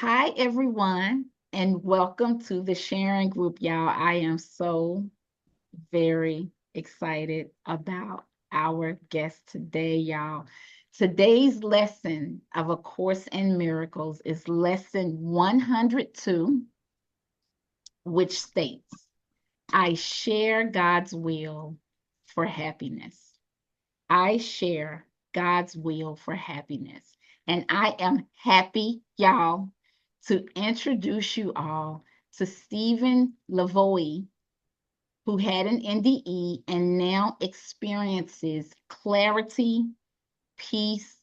Hi, everyone, and welcome to the sharing group, y'all. I am so very excited about our guest today, y'all. Today's lesson of A Course in Miracles is lesson 102, which states, I share God's will for happiness. I share God's will for happiness. And I am happy, y'all, to introduce you all to Stephen Lavoie, who had an NDE and now experiences clarity, peace,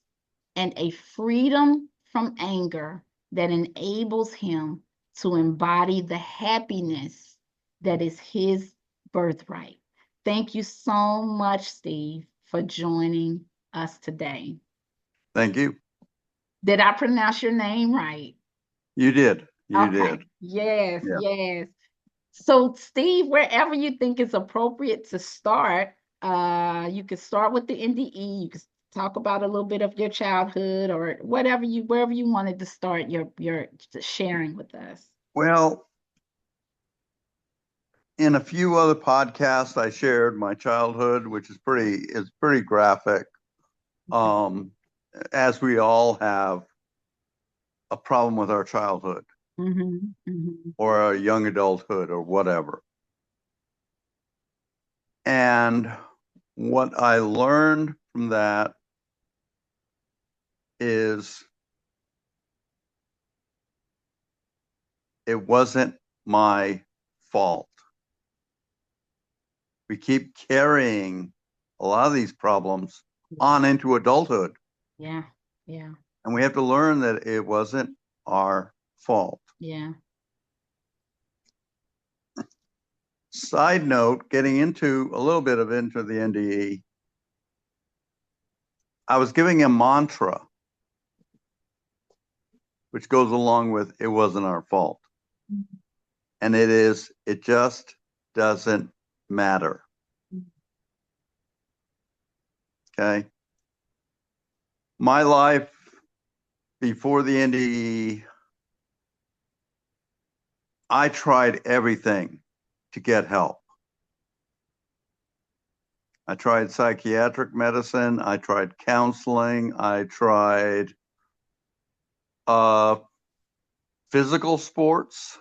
and a freedom from anger that enables him to embody the happiness that is his birthright. Thank you so much, Steve, for joining us today. Thank you. Did I pronounce your name right? You did. You Okay. did. Yes, Yeah. yes. So, Steve, wherever you think it's appropriate to start, you can start with the NDE. You can talk about a little bit of your childhood or wherever you wanted to start your sharing with us. Well, in a few other podcasts, I shared my childhood, which is pretty graphic. Um, as we all have a problem with our childhood or a young adulthood or whatever. And what I learned from that is it wasn't my fault. We keep carrying a lot of these problems on into adulthood. Yeah, yeah, And we have to learn that it wasn't our fault. yeah. Side note, getting into a little bit of into the NDE, I was giving a mantra, which goes along with it wasn't our fault. And it just doesn't matter. Okay. My life before the NDE, I tried everything to get help. I tried psychiatric medicine. I tried counseling. I tried physical sports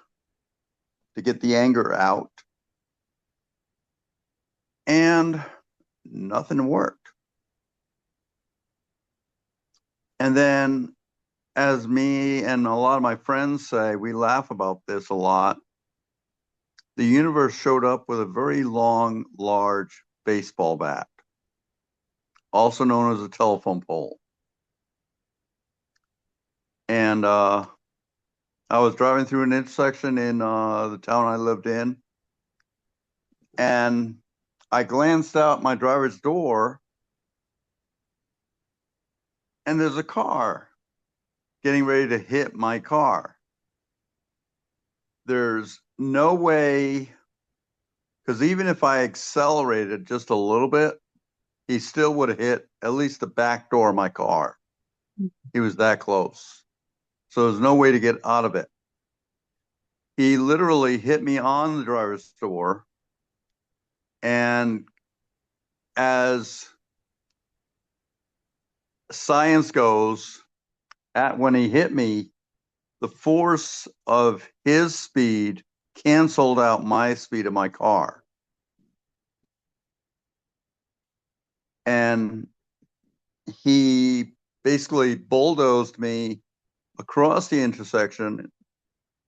to get the anger out. And nothing worked. And then, as me and a lot of my friends say, we laugh about this a lot. The universe showed up with a very long, large baseball bat, also known as a telephone pole. And I was driving through an intersection in the town I lived in, and I glanced out my driver's door, and there's a car getting ready to hit my car. There's no way, because even if I accelerated just a little bit, he still would have hit at least the back door of my car. He was that close. So there's no way to get out of it. He literally hit me on the driver's door. And as science goes, when he hit me, the force of his speed canceled out my speed of my car. And he basically bulldozed me across the intersection.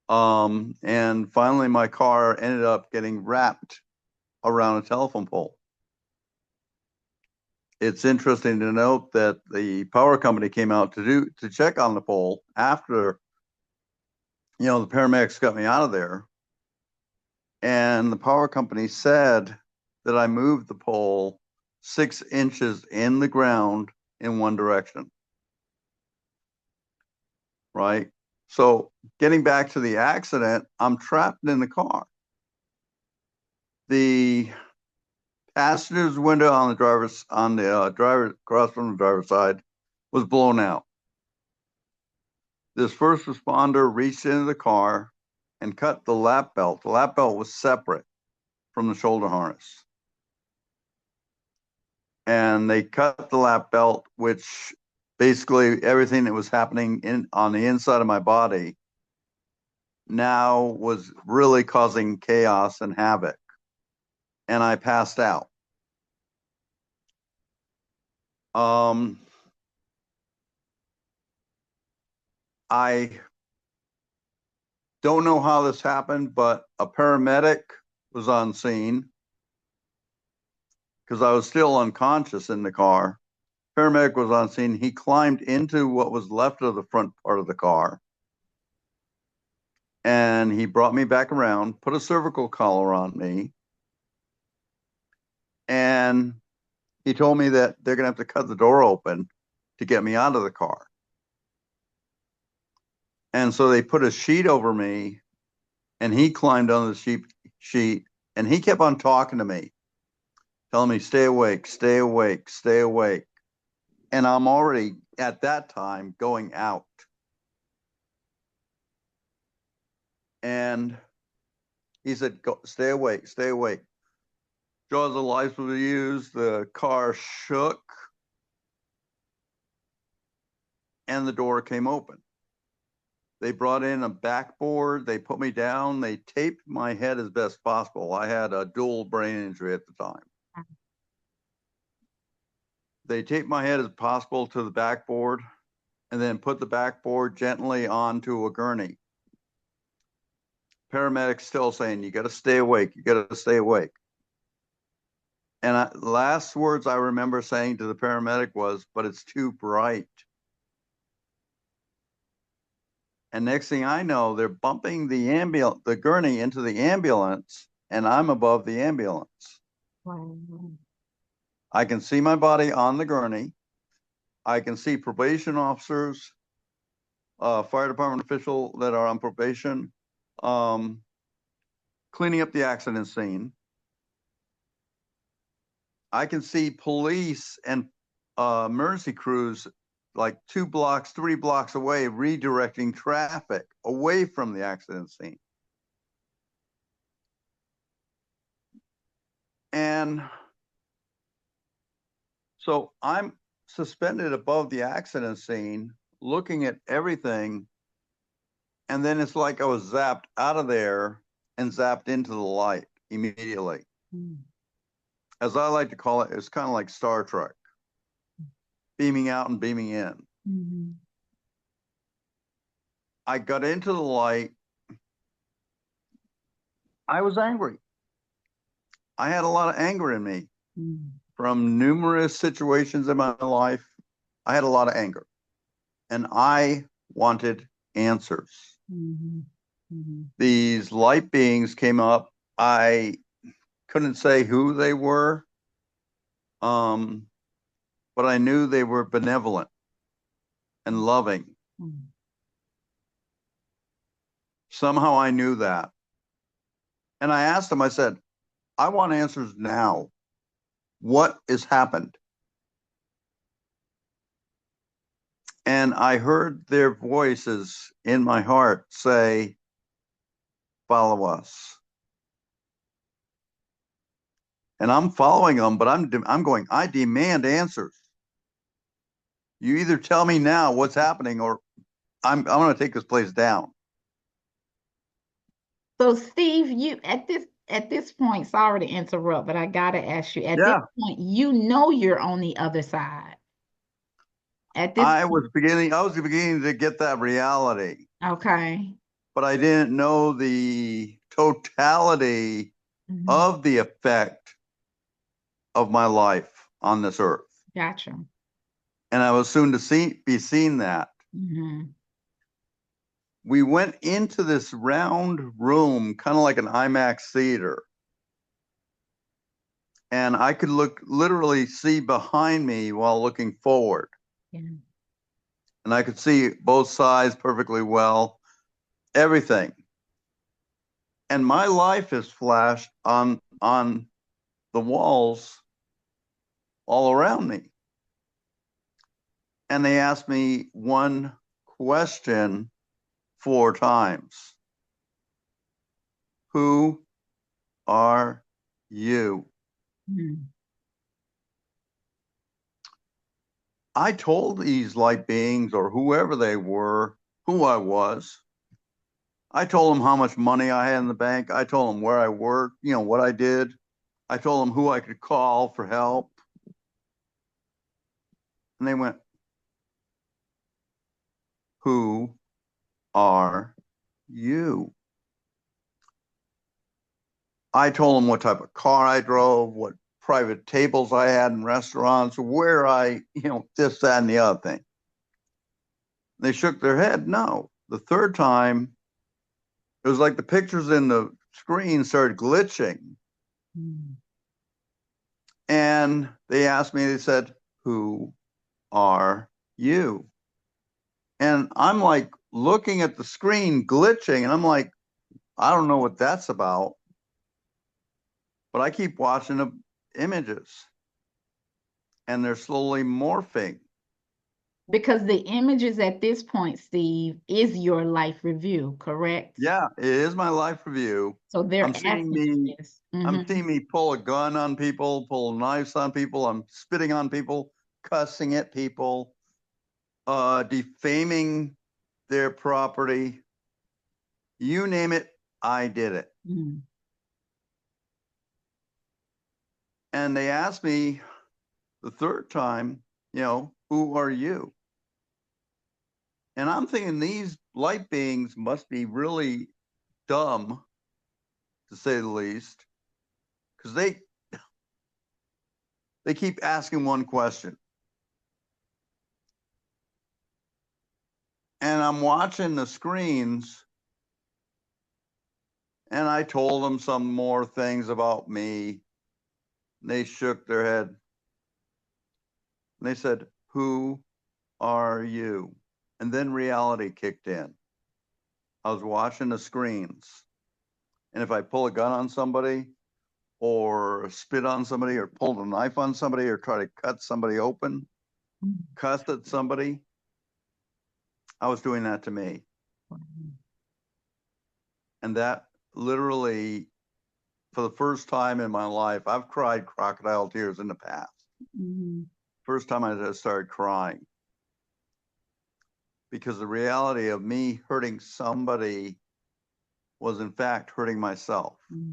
And finally, my car ended up getting wrapped around a telephone pole. It's interesting to note that the power company came out to check on the pole after, the paramedics got me out of there. And the power company said that I moved the pole 6 inches in the ground in one direction. Right? So getting back to the accident, I'm trapped in the car. The passenger's window on the driver across from the driver's side was blown out. This first responder reached into the car and cut the lap belt. The lap belt was separate from the shoulder harness. And they cut the lap belt, which basically everything that was happening on the inside of my body now was really causing chaos and havoc. And I passed out. I don't know how this happened, but a paramedic was on scene because I was still unconscious in the car. Paramedic was on scene. He climbed into what was left of the front part of the car. And he brought me back around, put a cervical collar on me. And he told me that they're going to have to cut the door open to get me out of the car. And so they put a sheet over me, and he climbed on the sheet, and he kept on talking to me, telling me, stay awake, stay awake, stay awake. And I'm already at that time going out. And he said, go, stay awake, stay awake. Jaws of life was used, the car shook, and the door came open. They brought in a backboard, they put me down, they taped my head as best possible. I had a dual brain injury at the time. They taped my head as possible to the backboard and then put the backboard gently onto a gurney. Paramedics still saying, you got to stay awake, you got to stay awake. And last words I remember saying to the paramedic was, but it's too bright. And next thing I know, they're bumping the gurney into the ambulance, and I'm above the ambulance. Wow. I can see my body on the gurney. I can see probation officers, fire department official that are on probation, cleaning up the accident scene. I can see police and emergency crews like 2 blocks, 3 blocks away, redirecting traffic away from the accident scene. And so I'm suspended above the accident scene, looking at everything. And then it's like I was zapped out of there and zapped into the light immediately. Mm. As I like to call it, it's kind of like Star Trek, beaming out and beaming in. Mm-hmm. I got into the light. I was angry. I had a lot of anger in me from numerous situations in my life. I had a lot of anger, and I wanted answers. Mm-hmm. Mm-hmm. These light beings came up. I couldn't say who they were, but I knew they were benevolent and loving. Mm-hmm. Somehow I knew that. And I asked them, I said, I want answers now. What has happened? And I heard their voices in my heart say, follow us. And I'm following them, but I'm going, I demand answers. You either tell me now what's happening, or I'm going to take this place down. So Steve, you at this point, sorry to interrupt, but I gotta ask you, at this point, you know you're on the other side. At this I was beginning to get that reality, okay. but I didn't know the totality Mm-hmm. of the effect of my life on this earth. Gotcha. And I was soon to be seen that. Mm-hmm. We went into this round room, kind of like an IMAX theater. And I could literally see behind me while looking forward. Yeah. And I could see both sides perfectly well, everything. And my life is flashed on the walls all around me. And they asked me one question 4 times. Who are you? Mm. I told these light beings or whoever they were who I was. I told them how much money I had in the bank. I told them where I worked, what I did. I told them who I could call for help. And they went, who are you? I told them what type of car I drove, what private tables I had in restaurants, where this, that, and the other thing. They shook their head. No. The third time, it was like the pictures in the screen started glitching. Mm. And they asked me, they said, who are you? And I'm like looking at the screen glitching, and I'm like, I don't know what that's about. But I keep watching the images, and they're slowly morphing. Because the images at this point, Steve, is your life review, correct? Yeah, it is my life review. So they're I'm seeing asking me you this. I'm seeing me pull a gun on people, pull knives on people, I'm spitting on people, cussing at people, defaming their property. You name it, I did it. Mm. And they asked me the third time, who are you? And I'm thinking these light beings must be really dumb, to say the least, because they keep asking one question. And I'm watching the screens, and I told them some more things about me. They shook their head. And they said, who are you? And then reality kicked in. I was watching the screens. And if I pull a gun on somebody, or spit on somebody, or pull a knife on somebody, or try to cut somebody open, cuss at somebody, I was doing that to me. And that literally, for the first time in my life, I've cried crocodile tears in the past. Mm. First time I just started crying, because the reality of me hurting somebody was in fact hurting myself. Mm.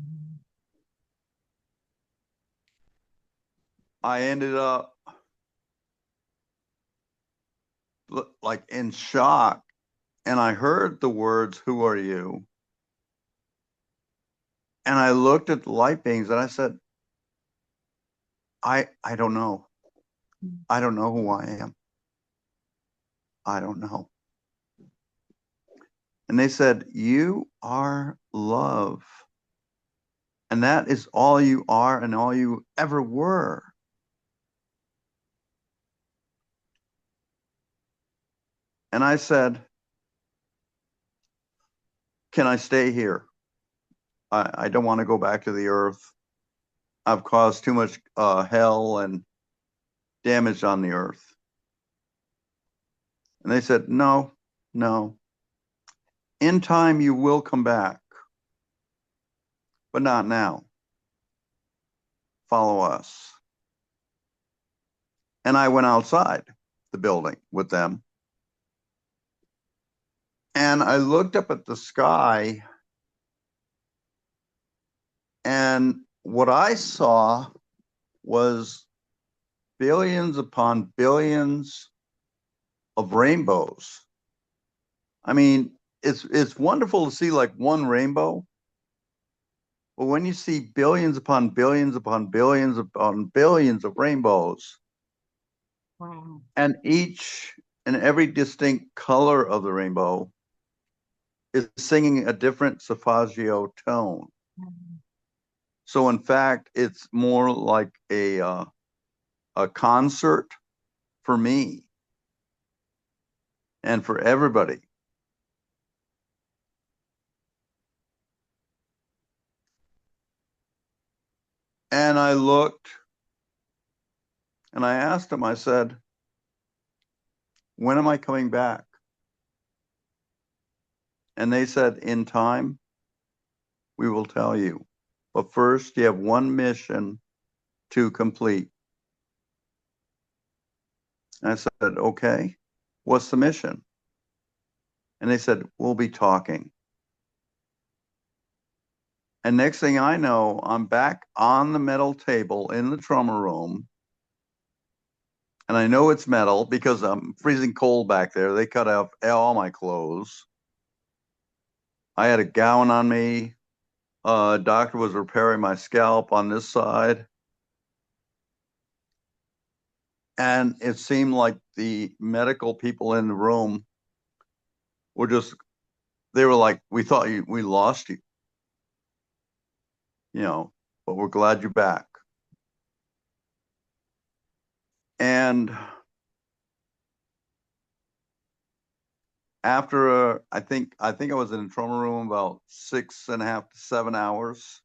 I ended up like in shock, and I heard the words, who are you? And I looked at the light beings and I said, I don't know. I don't know who I am. I don't know. And they said, you are love. And that is all you are and all you ever were. And I said, can I stay here? I don't want to go back to the earth. I've caused too much hell and damage on the earth. And they said, no, no. In time, you will come back, but not now. Follow us. And I went outside the building with them. And I looked up at the sky, and what I saw was billions upon billions of rainbows. I mean, it's wonderful to see like one rainbow, but when you see billions upon billions upon billions upon billions of rainbows, Wow. and each and every distinct color of the rainbow is singing a different solfeggio tone. Mm. So in fact, it's more like a concert for me and for everybody. And I looked and I asked him, I said, when am I coming back? And they said, in time, we will tell you. But first, you have one mission to complete. And I said, okay, what's the mission? And they said, we'll be talking. And next thing I know, I'm back on the metal table in the trauma room. And I know it's metal because I'm freezing cold back there. They cut off all my clothes. I had a gown on me. Doctor was repairing my scalp on this side. And it seemed like the medical people in the room were just, they were like, we thought we lost you, but we're glad you're back. And after I think I was in a trauma room about 6.5 to 7 hours.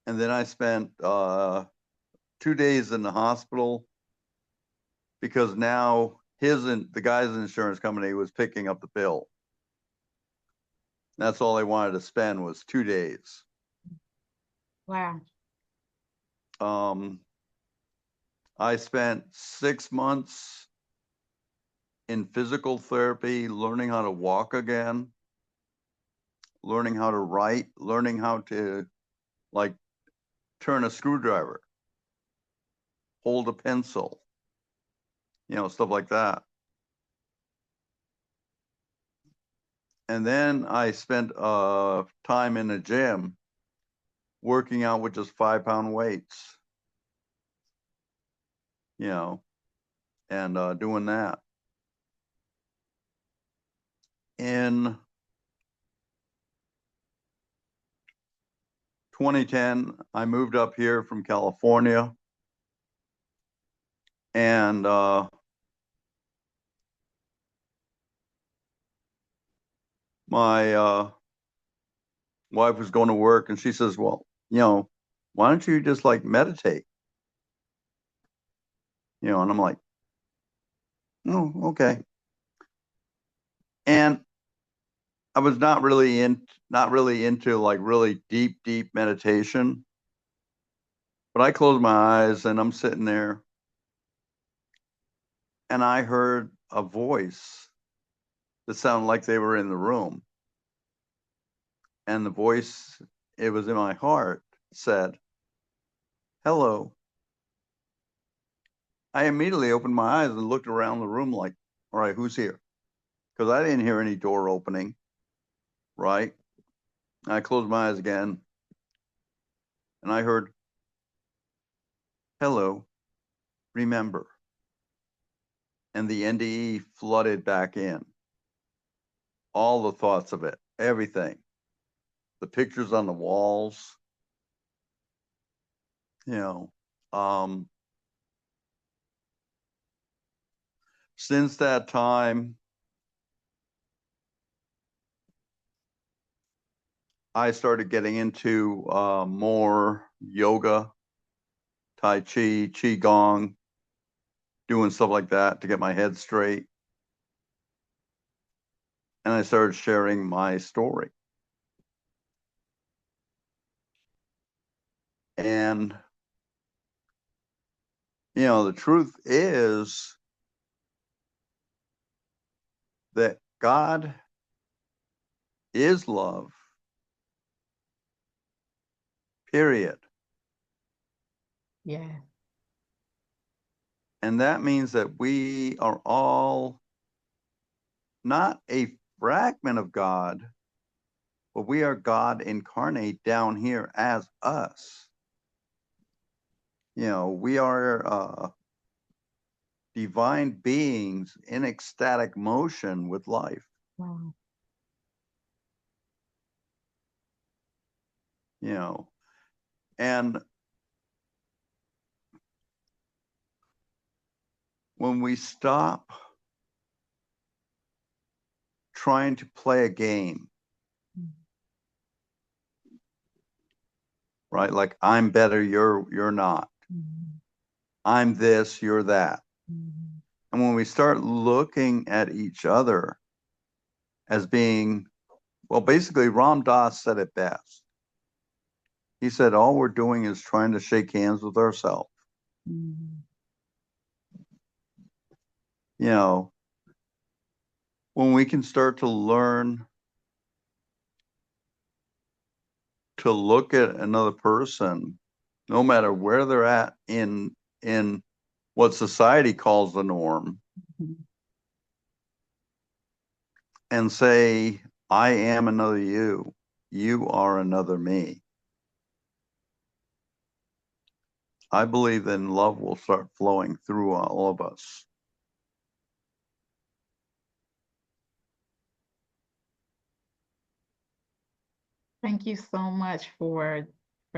And then I spent 2 days in the hospital because now the guy's insurance company was picking up the bill. That's all they wanted to spend was 2 days. Wow. I spent 6 months in physical therapy, learning how to walk again, learning how to write, learning how to turn a screwdriver, hold a pencil, stuff like that. And then I spent time in a gym working out with just 5-pound weights, and doing that. In 2010, I moved up here from California, and my wife was going to work, and she says, well, why don't you just meditate? And I'm like, oh, okay. And I was not really into really deep meditation. But I closed my eyes and I'm sitting there and I heard a voice that sounded like they were in the room. And the voice, it was in my heart, said, hello. I immediately opened my eyes and looked around the room like, all right, who's here? Because I didn't hear any door opening, right? I closed my eyes again and I heard, hello, remember. And the NDE flooded back in. All the thoughts of it, everything. The pictures on the walls, since that time, I started getting into more yoga, Tai Chi, Qigong, doing stuff like that to get my head straight. And I started sharing my story. And, the truth is that God is love, period. Yeah. And that means that we are all not a fragment of God, but we are God incarnate down here as us. We are divine beings in ecstatic motion with life. Wow. And when we stop trying to play a game, right? Like I'm better, you're not. Mm-hmm. I'm this, you're that. Mm-hmm. And when we start looking at each other as being, well, basically, Ram Dass said it best. He said, all we're doing is trying to shake hands with ourselves. Mm. You know, when we can start to learn to look at another person, no matter where they're at in what society calls the norm, and say, I am another you. You are another me. I believe then love will start flowing through all of us. Thank you so much for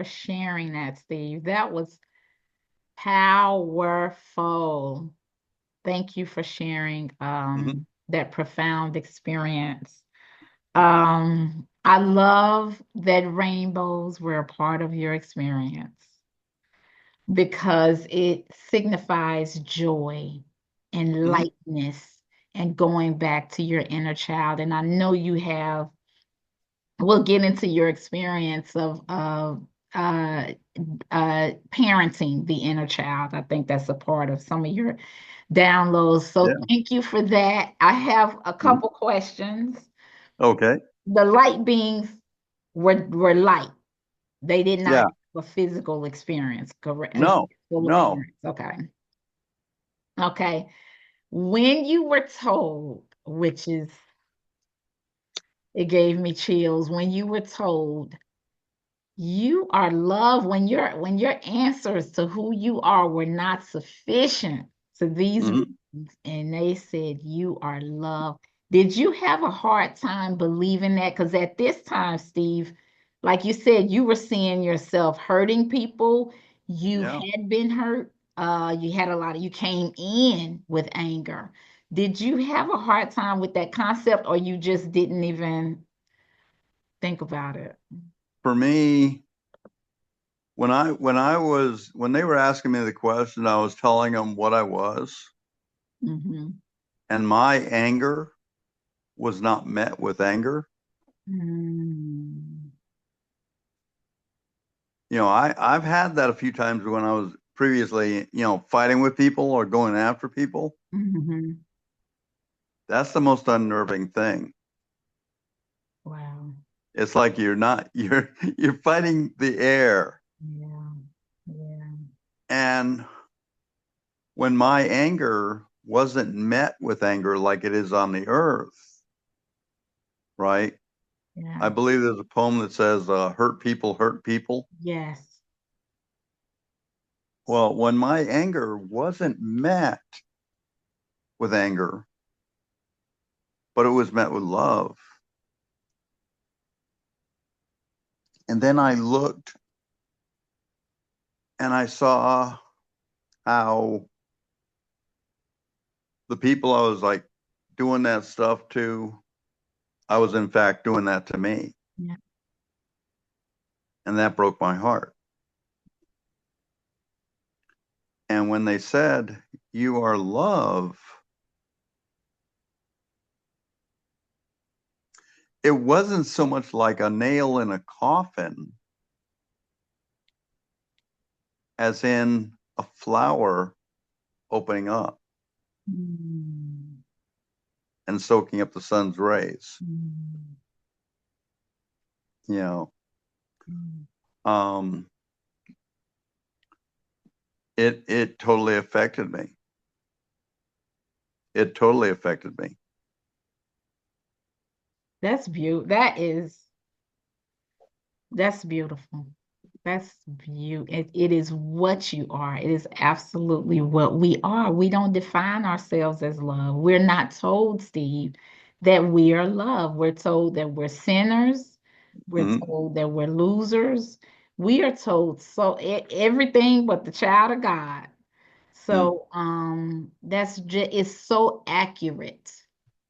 sharing that, Steve. That was powerful. Thank you for sharing Mhm. that profound experience. I love that rainbows were a part of your experience because it signifies joy and Mhm. lightness and going back to your inner child. And I know you have, we'll get into your experience of uh, parenting the inner child. I think that's a part of some of your downloads. So Yeah. thank you for that. I have a Mhm. couple questions. Okay. The light beings were light. They did not Yeah. have a physical experience, correct? A No. physical No. appearance. Okay. Okay. When you were told, which is, it gave me chills, when you were told you are loved, when your answers to who you are were not sufficient to these Mhm. beings, and they said you are loved. Did you have a hard time believing that? Because at this time, Steve, like you said, you were seeing yourself hurting people. You Yeah. had been hurt. You had a lot of, you came in with anger. Did you have a hard time with that concept, or you just didn't even think about it? For me, when they were asking me the question, I was telling them what I was, Mm-hmm. and my anger was not met with anger. Mm, I've had that a few times when I was previously, fighting with people or going after people. mhm. That's the most unnerving thing. Wow. It's like you're fighting the air. Yeah. Yeah. And when my anger wasn't met with anger like it is on the earth, right? Yeah. I believe there's a poem that says, hurt people hurt people. Yes. Well, when my anger wasn't met with anger, but it was met with love. And then I looked and I saw how the people I was like doing that stuff to, I was in fact doing that to me. Yeah. And that broke my heart. And when they said, you are love, it wasn't so much like a nail in a coffin as in a flower opening up Mm, and soaking up the sun's rays. mm, You know, mm. um, it totally affected me. It totally affected me. That's beautiful. That's beautiful. That's beautiful. It is what you are. It is absolutely what we are. We don't define ourselves as love. We're not told, Steve, that we are love. We're told that we're sinners. We're Mhm. told that we're losers. We are told so everything but the child of God. Mm. So that's just it's so accurate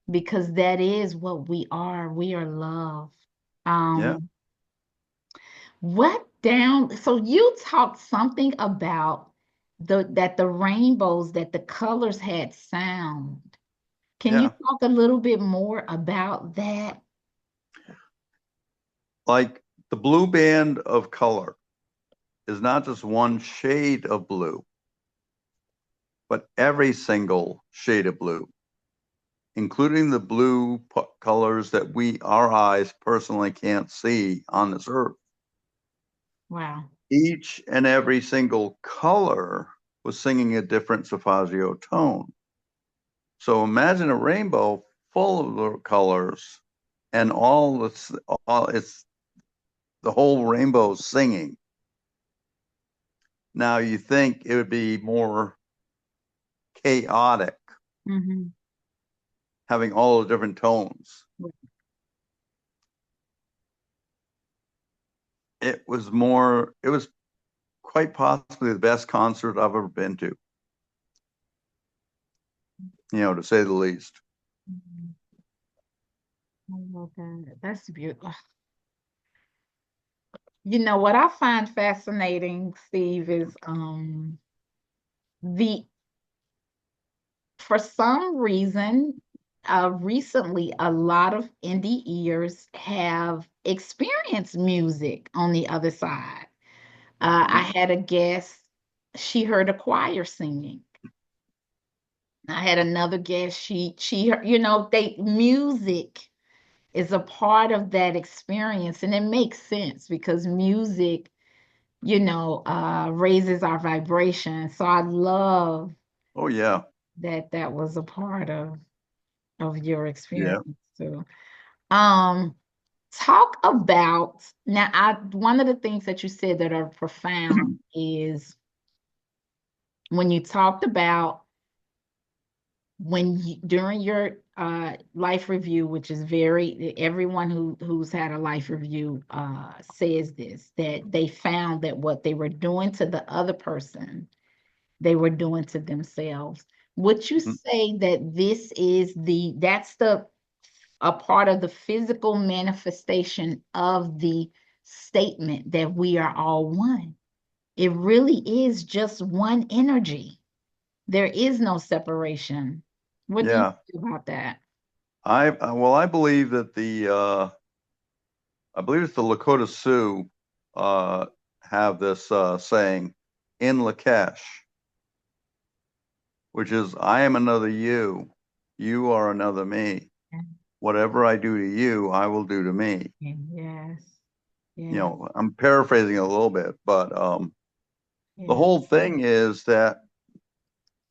because that is what we are. We are love. Yeah. Um, what down? So you talked something about the that the rainbows, that the colors had sound. Can you Yeah. talk a little bit more about that? Like the blue band of color is not just one shade of blue, but every single shade of blue, including the blue colors that our eyes personally can't see on this earth. Wow. Each and every single color was singing a different solfeggio tone. So imagine a rainbow full of the colors and it's the whole rainbow singing. Now you think it would be more chaotic Mm-hmm. having all the different tones. It was quite possibly the best concert I've ever been to, to say the least. I love that. That's beautiful. You know what I find fascinating, Steve, is the for some reason, recently a lot of NDEers have experienced music on the other side. I had a guest, she heard a choir singing. I had another guest, they music is a part of that experience, and it makes sense because music, raises our vibration. So I love Oh yeah, that that was a part of your yeah. experience too. Um, Talk about now. One of the things that you said that are profound is when you talked about during your life review, which is everyone who's had a life review says this, that they found that what they were doing to the other person, they were doing to themselves. Would you Mhm. say that that's the a part of the physical manifestation of the statement that we are all one? It really is just one energy. There is no separation. What do you Yeah. think about that? I believe that I believe it's the Lakota Sioux uh, have this saying in Lakesh, which is I am another you, you are another me. Whatever I do to you, I will do to me. Yes, yes, I'm paraphrasing a little bit, but the yes. whole thing is that,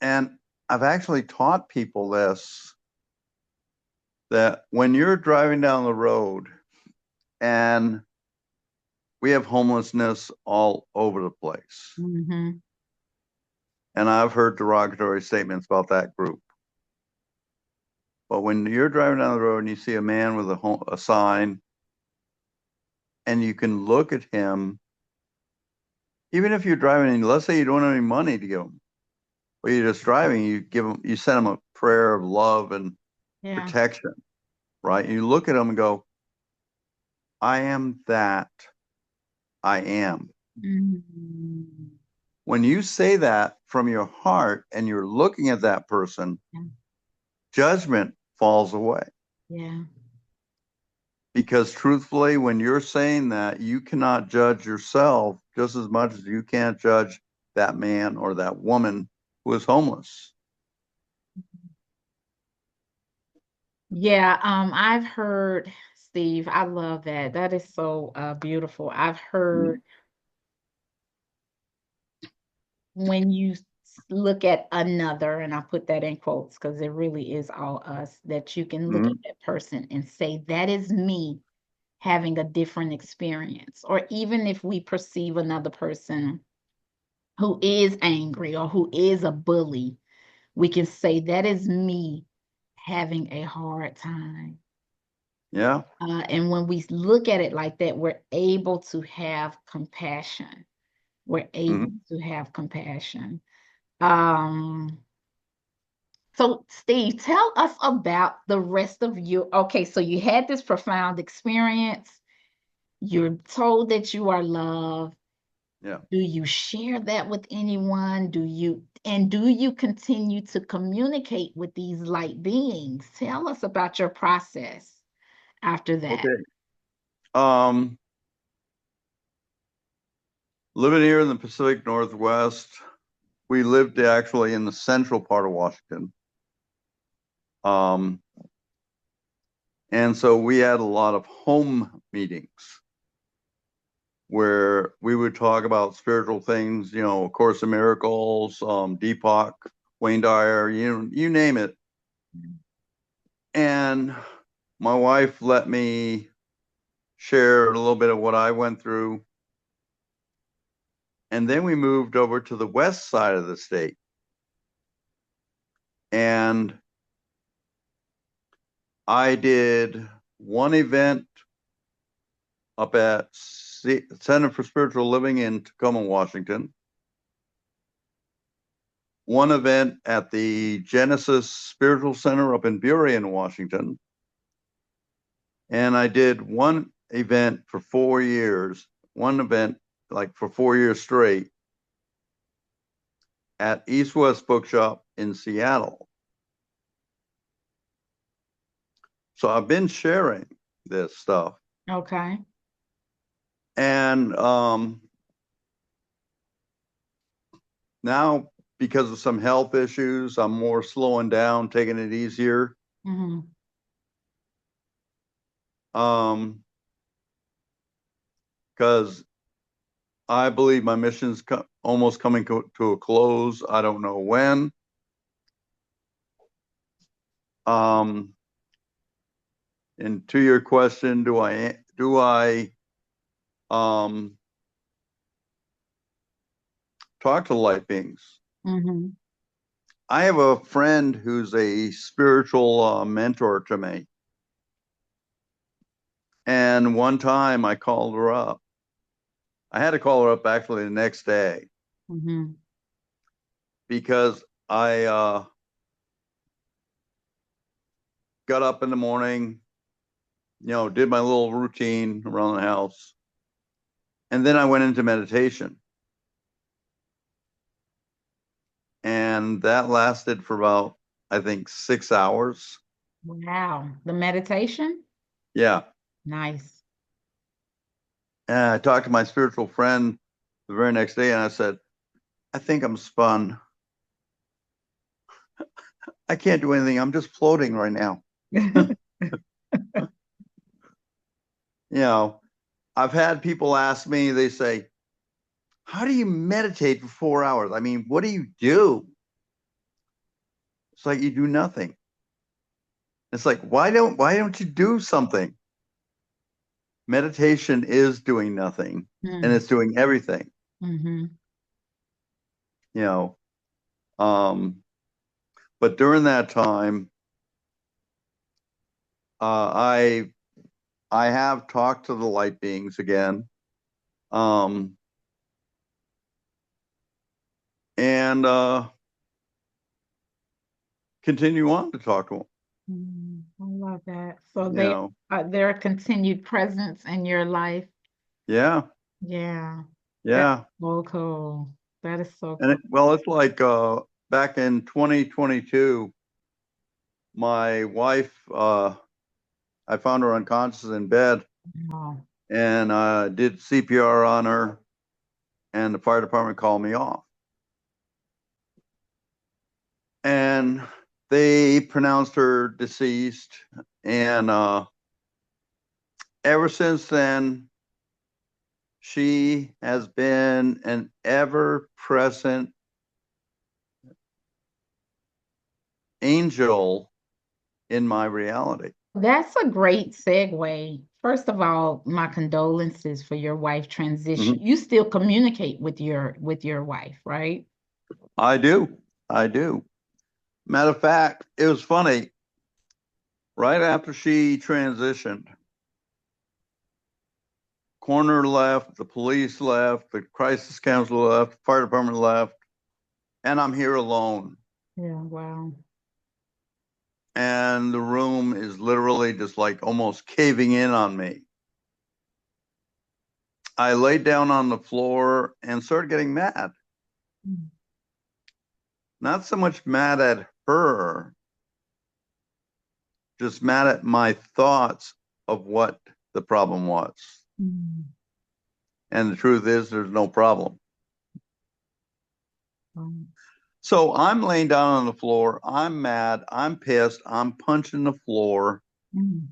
and I've actually taught people this, that when you're driving down the road and we have homelessness all over the place, Mm-hmm. and I've heard derogatory statements about that group. But when you're driving down the road and you see a man with a sign, and you can look at him, even if you're driving, and let's say you don't have any money to give him, but you're just driving, you send him a prayer of love and Yeah. protection, right? And you look at him and go, I am that I am. Mm-hmm. When you say that from your heart and you're looking at that person, Yeah. judgment falls away. Yeah. Because truthfully, when you're saying that, you cannot judge yourself just as much as you can't judge that man or that woman who is homeless. Yeah, I've heard, Steve, I love that. That is so beautiful. I've heard when you look at another, and I put that in quotes because it really is all us, that you can look at Mm-hmm. that person and say, that is me having a different experience. Or even if we perceive another person who is angry or who is a bully, we can say, that is me having a hard time. Yeah. And when we look at it like that, we're able to have compassion. We're able Mm-hmm. to have compassion. Um, so, Steve, tell us about the rest of your. Okay, so you had this profound experience. You're told that you are loved. Yeah. Do you share that with anyone? Do you continue to communicate with these light beings? Tell us about your process after that. Okay. Um, Living here in the Pacific Northwest, we lived actually in the central part of Washington. Um, and so we had a lot of home meetings where we would talk about spiritual things, Course in Miracles, Deepak, Wayne Dyer, you name it. And my wife let me share a little bit of what I went through. And then we moved over to the west side of the state. And I did one event up at Center for Spiritual Living in Tacoma, Washington. One event at the Genesis Spiritual Center up in Burien, Washington. And I did one event for 4 years, one event like for 4 years straight at East West Bookshop in Seattle. So I've been sharing this stuff. Okay. And now, because of some health issues, I'm more slowing down, taking it easier. Mm-hmm. Because I believe my mission's almost coming to a close. I don't know when. And to your question, do I talk to light beings? Mm-hmm. I have a friend who's a spiritual mentor to me. And one time I called her up. I had to call her up actually the next day Mm-hmm. because I got up in the morning, did my little routine around the house. And then I went into meditation. And that lasted for about, I think, 6 hours. Wow. The meditation? Yeah. Nice. And I talked to my spiritual friend the very next day and I said, I think I'm spun. I can't do anything. I'm just floating right now. You know, I've had people ask me, they say, how do you meditate for 4 hours? I mean, what do you do? It's like you do nothing. It's like, why don't you do something? Meditation is doing nothing and Mm. it's doing everything, Mm-hmm. you know. Um, but during that time, I have talked to the light beings again. Um, and continue on to talk to them. I love that. So You know, they're a continued presence in your life. yeah, Yeah. That's yeah. so cool. That is so And cool. well, it's like back in 2022, my wife, I found her unconscious in bed Wow. and did CPR on her, and the fire department called me off. And they pronounced her deceased. And ever since then, she has been an ever present angel in my reality. That's a great segue. First of all, my condolences for your wife transition. Mhm. You still communicate with your wife, right? I do. I do. Matter of fact, it was funny. Right after she transitioned, coroner left, the police left, the crisis council left, fire department left, and I'm here alone. Yeah, wow. And the room is literally just like almost caving in on me. I laid down on the floor and started getting mad. Mm. Not so much mad at her, just mad at my thoughts of what the problem was. Mm. And the truth is, there's no problem. Mm. So I'm laying down on the floor. I'm mad. I'm pissed. I'm punching the floor. Mm.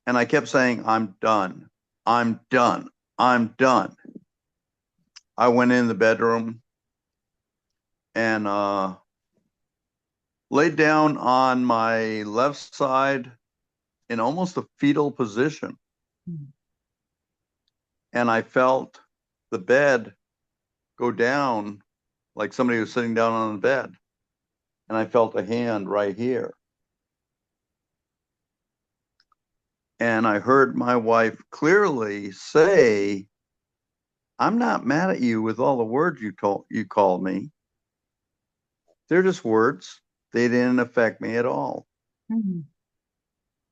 And I kept saying, I'm done. I'm done. I'm done. I went in the bedroom and laid down on my left side in almost a fetal position. Mm. And I felt the bed go down like somebody was sitting down on the bed. And I felt a hand right here. And I heard my wife clearly say, I'm not mad at you with all the words you called me. They're just words. They didn't affect me at all. Mm.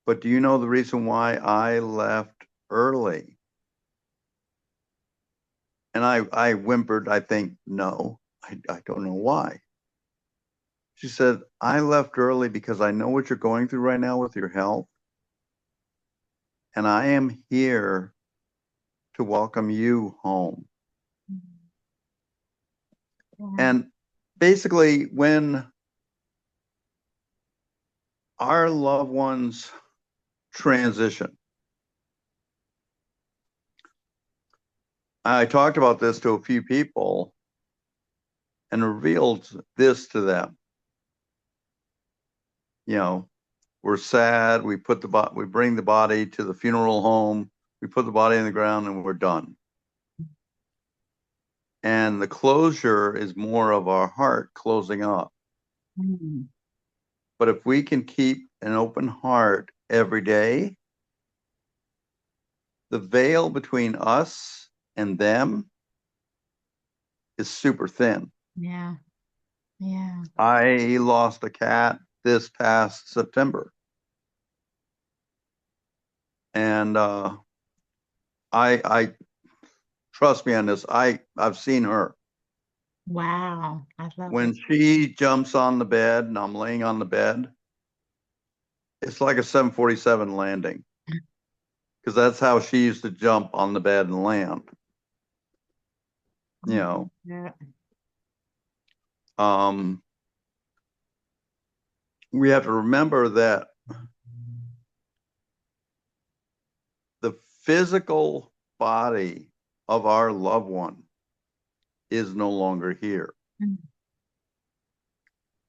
But do you know the reason why I left early? And I whimpered, I think, no, I don't know why. She said, I left early because I know what you're going through right now with your health. And I am here to welcome you home. Yeah. And basically, when our loved ones transition, I talked about this to a few people and revealed this to them. You know, we're sad. We bring the body to the funeral home. We put the body in the ground, and we're done. And the closure is more of our heart closing up. Mm. But if we can keep an open heart every day, the veil between us and them is super thin. Yeah. Yeah. I lost a cat this past September. And I trust me on this. I've seen her. Wow. I love When it. she jumps on the bed and I'm laying on the bed, it's like a 747 landing because that's how she used to jump on the bed and land. You know, Yeah. um, we have to remember that the physical body of our loved one is no longer here, Mm.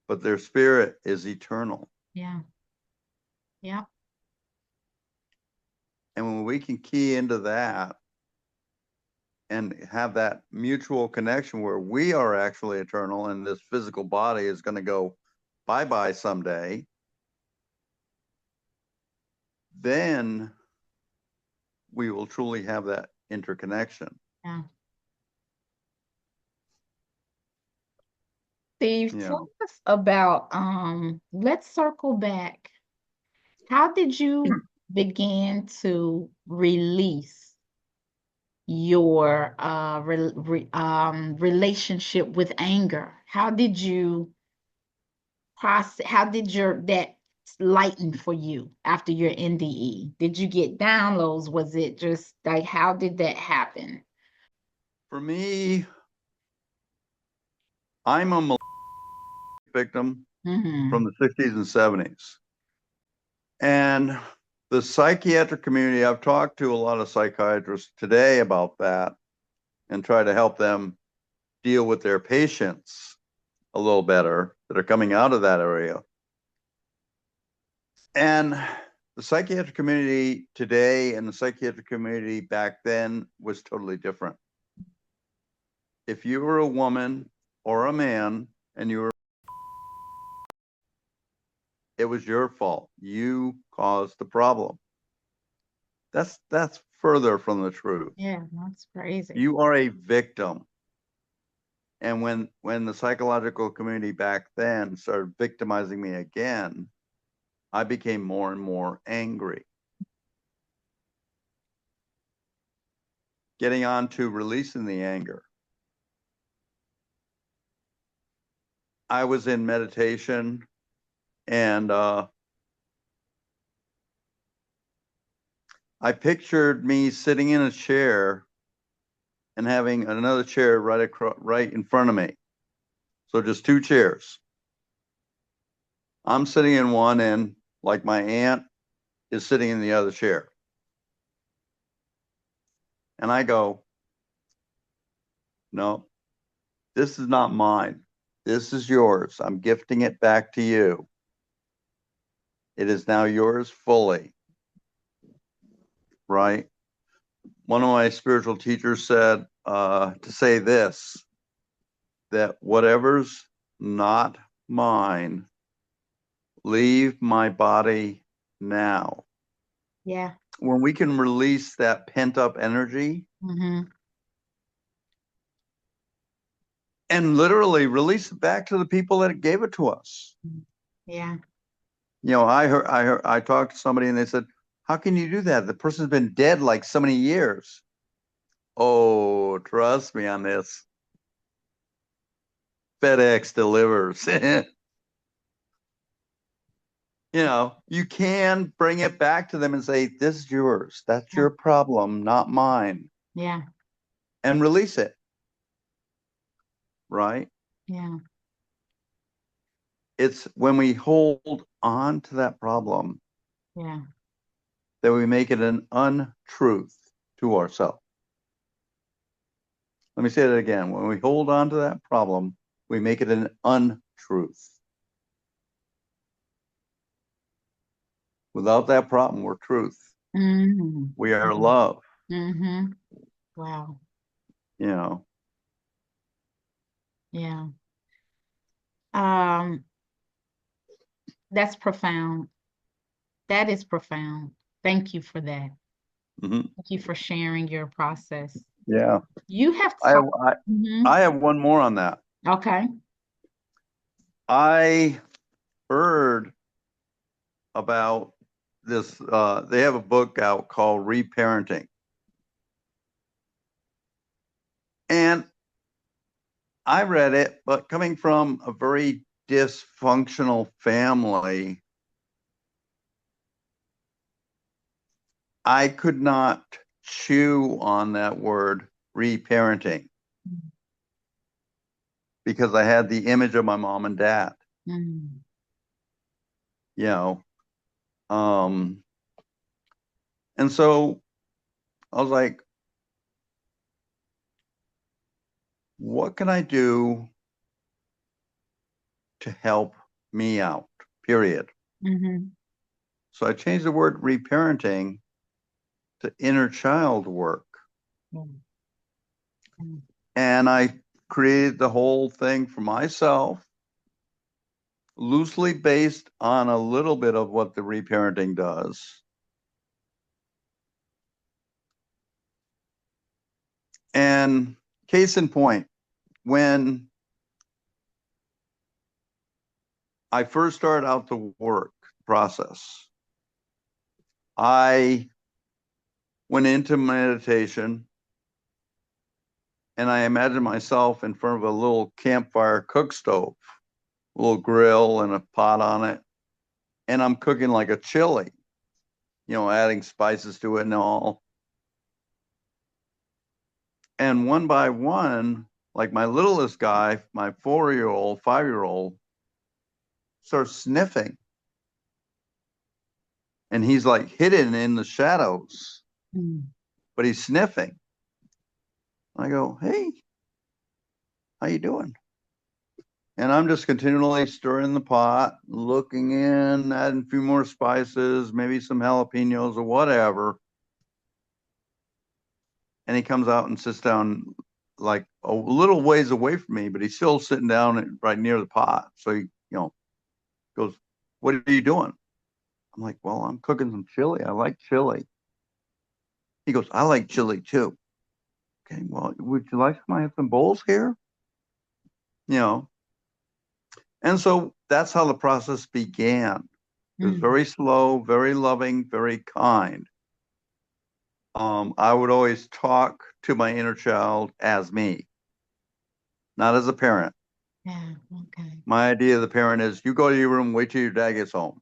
but their spirit is eternal. Yeah. Yeah. And when we can key into that and have that mutual connection where we are actually eternal and this physical body is going to go bye-bye someday, then we will truly have that interconnection. Yeah. Steve, You tell know, us about let's circle back. How did you begin to release your relationship with anger? How did you process, how did your that lighten for you after your NDE? Did you get downloads? Was it just like how did that happen? for me, I'm a victim Mm-hmm. from the 60s and 70s. And the psychiatric community, I've talked to a lot of psychiatrists today about that and try to help them deal with their patients a little better that are coming out of that area. And the psychiatric community today and the psychiatric community back then was totally different. If you were a woman or a man and you were, it was your fault. You caused the problem. That's further from the truth. Yeah, that's crazy. You are a victim. And when the psychological community back then started victimizing me again, I became more and more angry. getting on to releasing the anger. I was in meditation and I pictured me sitting in a chair and having another chair right in front of me. So just two chairs. I'm sitting in one and like my aunt is sitting in the other chair. And I go, no, this is not mine. This is yours. I'm gifting it back to you. It is now yours fully. Right? One of my spiritual teachers said to say this, that whatever's not mine, leave my body now. Yeah. When we can release that pent up energy and literally release it back to the people that gave it to us. Yeah. You know, I talked to somebody and they said, how can you do that? The person's been dead like so many years. Oh, trust me on this. FedEx delivers. You know, you can bring it back to them and say, this is yours. That's your problem, not mine. Yeah. And release it. Right? Yeah. It's when we hold on to that problem Yeah. that we make it an untruth to ourselves. Let me say that again. When we hold on to that problem, we make it an untruth. Without that problem, we're truth. We are love. Wow. You know. Yeah. That's profound. That is profound. Thank you for that. Thank you for sharing your process. Yeah. You have I talked. have one more on that. Okay. I heard about this. They have a book out called Reparenting. And I read it, but coming from a very dysfunctional family, I could not chew on that word reparenting because I had the image of my mom and dad. You know, and so I was like, what can I do to help me out? Period. So I changed the word reparenting to inner child work. And I created the whole thing for myself, loosely based on a little bit of what the reparenting does. And case in point, when I first started out the work process, I went into meditation and I imagined myself in front of a little campfire cook stove, a little grill and a pot on it. And I'm cooking like a chili, you know, adding spices to it and all. And one by one, like my littlest guy, my 4-year-old, 5-year-old, starts sniffing. And he's like hidden in the shadows, but he's sniffing. I go, hey, how you doing? And I'm just continually stirring the pot, looking in, adding a few more spices, maybe some jalapenos or whatever. And he comes out and sits down like a little ways away from me, but he's still sitting down right near the pot. So he, you know, goes, what are you doing? I'm like, well, I'm cooking some chili. I like chili. He goes, I like chili too. Okay, well, would you like some? I have some bowls here. You know, and so that's how the process began. It was very slow, very loving, very kind. I would always talk to my inner child as me, not as a parent. Yeah. Okay. My idea of the parent is you go to your room, wait till your dad gets home,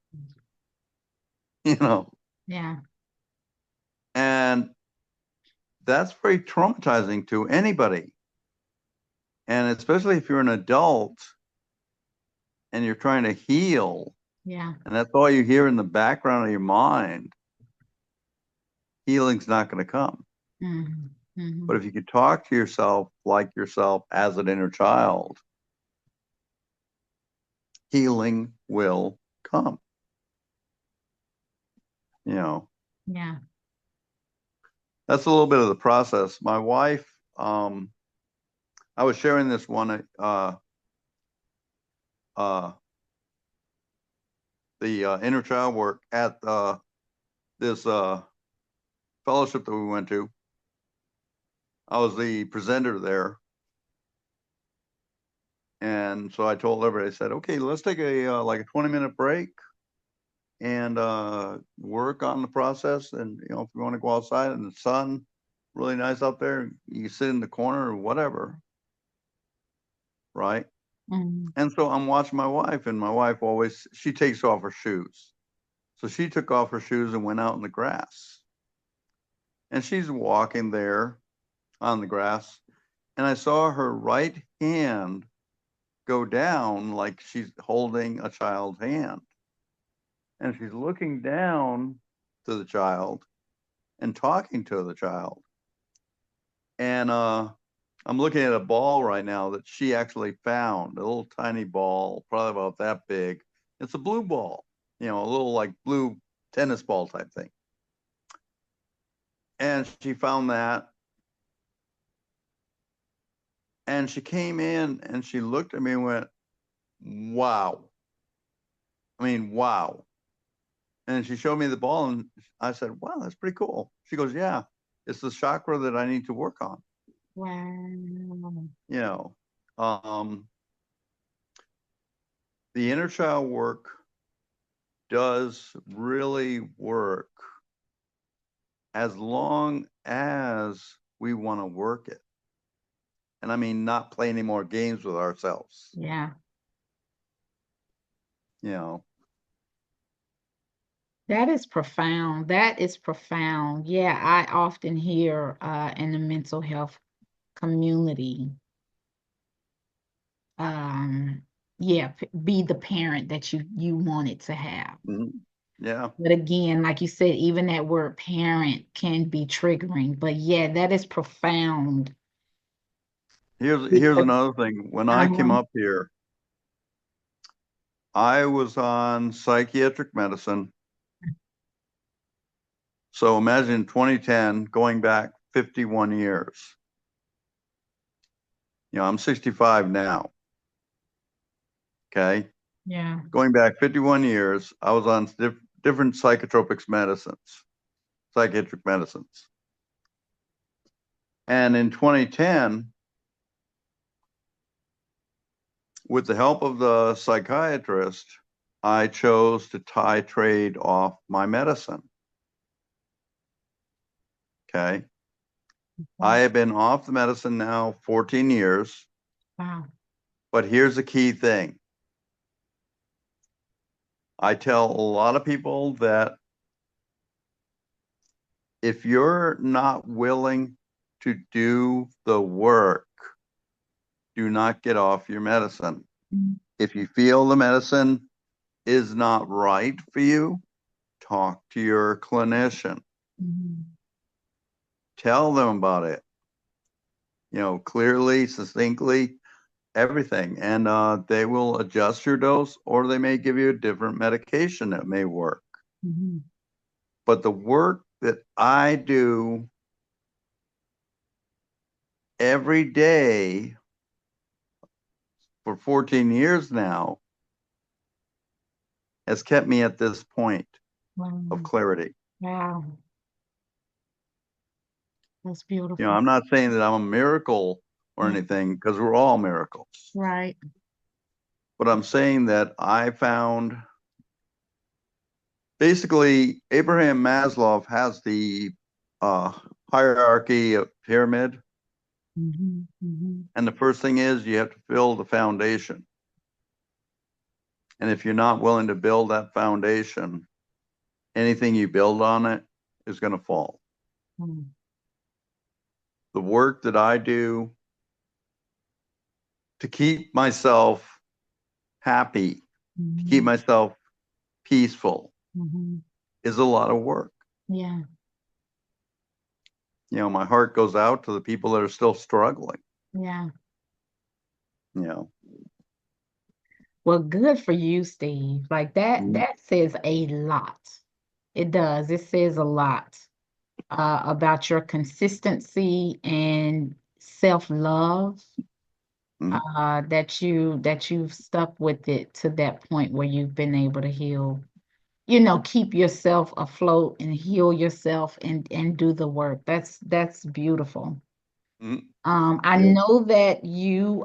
you know, Yeah. and that's very traumatizing to anybody. And especially if you're an adult and you're trying to heal, Yeah. and that's all you hear in the background of your mind, healing's not going to come. Mhm. But Mhm. if you could talk to yourself like yourself as an inner child, healing will come. You know, Yeah. that's a little bit of the process. My wife, I was sharing this one, uh, the inner child work at this fellowship that we went to. I was the presenter there. And so I told everybody, I said, okay, let's take a like a 20-minute break and work on the process. And, you know, if you want to go outside in the sun, really nice out there, you sit in the corner or whatever. Right. Mhm. And so I'm watching my wife, and my wife always, she takes off her shoes. So she took off her shoes and went out in the grass. And she's walking there on the grass. And I saw her right hand go down like she's holding a child's hand. And she's looking down to the child and talking to the child. And I'm looking at a ball right now that she actually found, a little tiny ball, probably about that big. It's a blue ball, you know, a little like blue tennis ball type thing. And she found that. And she came in and she looked at me and went, wow. I mean, wow. And she showed me the ball and I said, wow, that's pretty cool. She goes, yeah, it's the chakra that I need to work on. Wow. You know, um, the inner child work does really work as long as we want to work it. And I mean, not play any more games with ourselves, Yeah. you know. That is profound. That is profound. Yeah, I often hear in the mental health community, um, yeah, be the parent that you wanted to have. Mhm. Yeah. But again, like you said, even that word parent can be triggering. But yeah, that is profound. Here's Because, another thing. When I came uh-huh, up here, I was on psychiatric medicine. So imagine 2010 going back 51 years. You know, I'm 65 now. Okay. yeah, Going back 51 years, I was on different psychiatric medicines. And in 2010, with the help of the psychiatrist, I chose to titrate off my medicine. Okay. I wow, have been off the medicine now 14 years, wow, but here's the key thing. I tell a lot of people that if you're not willing to do the work, do not get off your medicine. mhm, If you feel the medicine is not right for you, talk to your clinician. mhm, Tell them about it, you know, clearly, succinctly, everything. And they will adjust your dose or they may give you a different medication that may work. mhm. But the work that I do every day for 14 years now has kept me at this point of Wow, clarity. wow, that's You know, beautiful. I'm not saying that I'm a miracle or Mm, anything because we're all miracles, right. but I'm saying that I found basically Abraham Maslow has the hierarchy of pyramid. Mm-hmm. And the first thing is you have to build the foundation. And if you're not willing to build that foundation, anything you build on it is going to fall. Mm-hmm. The work that I do to keep myself happy, to keep myself peaceful Mm-hmm. is a lot of work. Yeah. You know, my heart goes out to the people that are still struggling, Yeah. you know. Well, good for you, Steve. Like that says a lot. It does. It says a lot about your consistency and self-love, Mm-hmm. that you've stuck with it to that point where you've been able to heal, keep yourself afloat and heal yourself and do the work. That's beautiful. Mm-hmm. I Yeah. know that you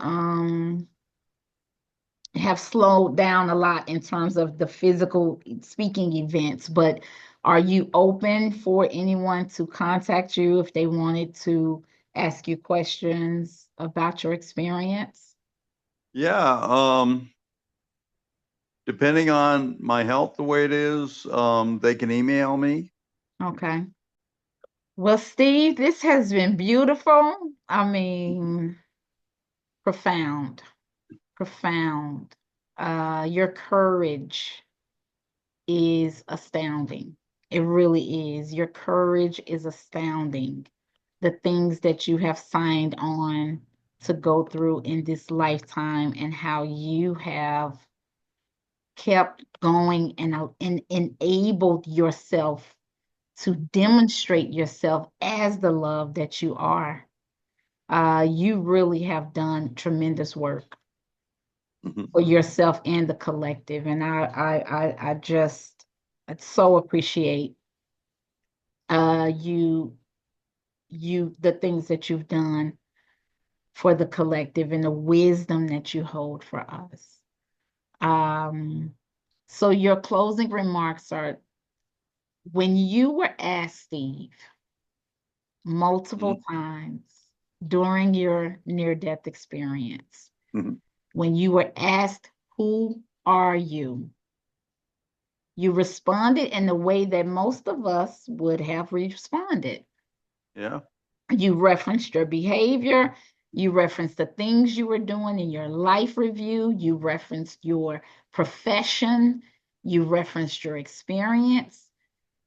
have slowed down a lot in terms of the physical speaking events, but are you open for anyone to contact you if they wanted to ask you questions about your experience? Yeah. Depending on my health, the way it is, they can email me. Okay. Well, Steve, this has been beautiful. I mean, profound, profound. Your courage is astounding. It really is. Your courage is astounding. The things that you have signed on to go through in this lifetime and how you have kept going and enabled yourself to demonstrate yourself as the love that you are. You really have done tremendous work Mhm. for yourself and the collective. And I just so appreciate you the things that you've done for the collective and the wisdom that you hold for us. Um, so your closing remarks are when you were asked, Steve, multiple Mhm. times during your near-death experience, Mhm. when you were asked, who are you? You responded in the way that most of us would have responded. Yeah. You referenced your behavior. You referenced the things you were doing in your life review. You referenced your profession. You referenced your experience.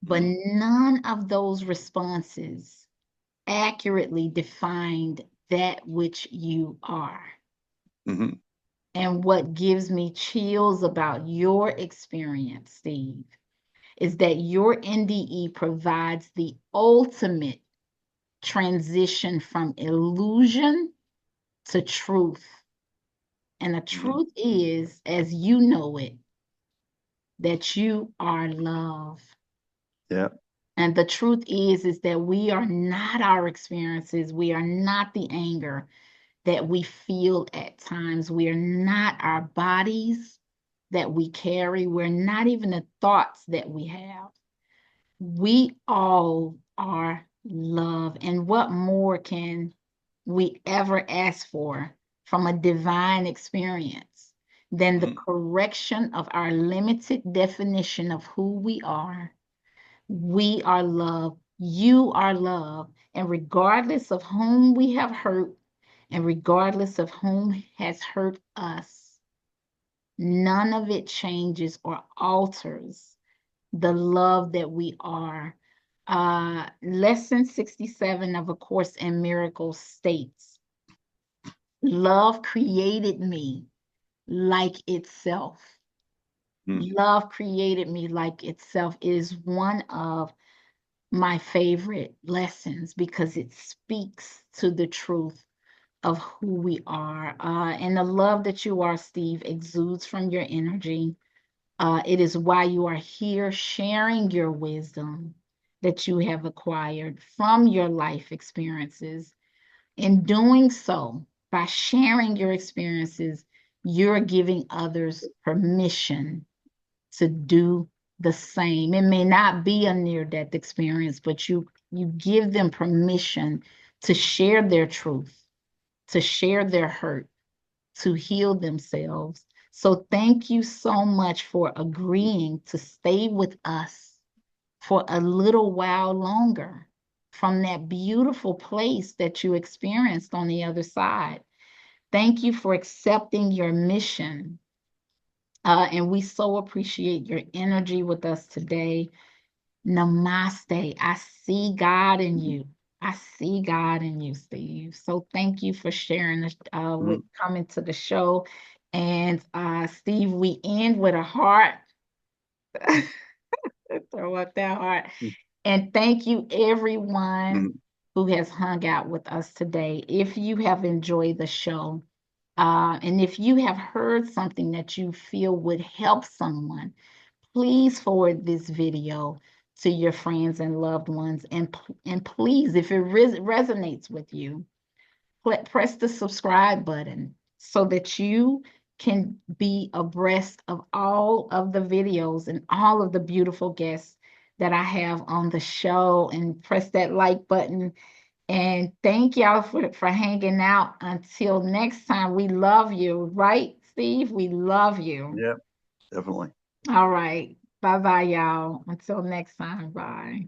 But Mhm. none of those responses accurately defined that which you are. Mhm. And what gives me chills about your experience, Steve, is that your NDE provides the ultimate transition from illusion to truth. And the Mhm. truth is, as you know it, that you are love. Yeah. And the truth is that we are not our experiences. We are not the anger that we feel at times. We are not our bodies that we carry. We're not even the thoughts that we have. We all are love. And what more can we ever ask for from a divine experience than the Mhm. correction of our limited definition of who we are? We are love. You are love. And regardless of whom we have hurt, and regardless of whom has hurt us, none of it changes or alters the love that we are. Lesson 67 of A Course in Miracles states, love created me like itself. Mhm. Love created me like itself is one of my favorite lessons because it speaks to the truth of who we are. And the love that you are, Steve, exudes from your energy. It is why you are here sharing your wisdom that you have acquired from your life experiences. In doing so, by sharing your experiences, you're giving others permission to do the same. It may not be a near-death experience, but you give them permission to share their truth, to share their hurt, to heal themselves. So thank you so much for agreeing to stay with us for a little while longer from that beautiful place that you experienced on the other side. Thank you for accepting your mission. And we so appreciate your energy with us today. Namaste. I see God in you. I see God in you, Steve. So thank you for sharing this, with coming to the show. And Steve, we end with a heart. Throw up that heart. And thank you, everyone who has hung out with us today. If you have enjoyed the show, and if you have heard something that you feel would help someone, please forward this video to your friends and loved ones. And please, if it resonates with you, press the subscribe button so that you can be abreast of all of the videos and all of the beautiful guests that I have on the show, and press that like button. And thank y'all for hanging out. Until next time, we love you, right, Steve? We love you. Yeah, definitely. All right. Bye bye, y'all. Until next time. Bye.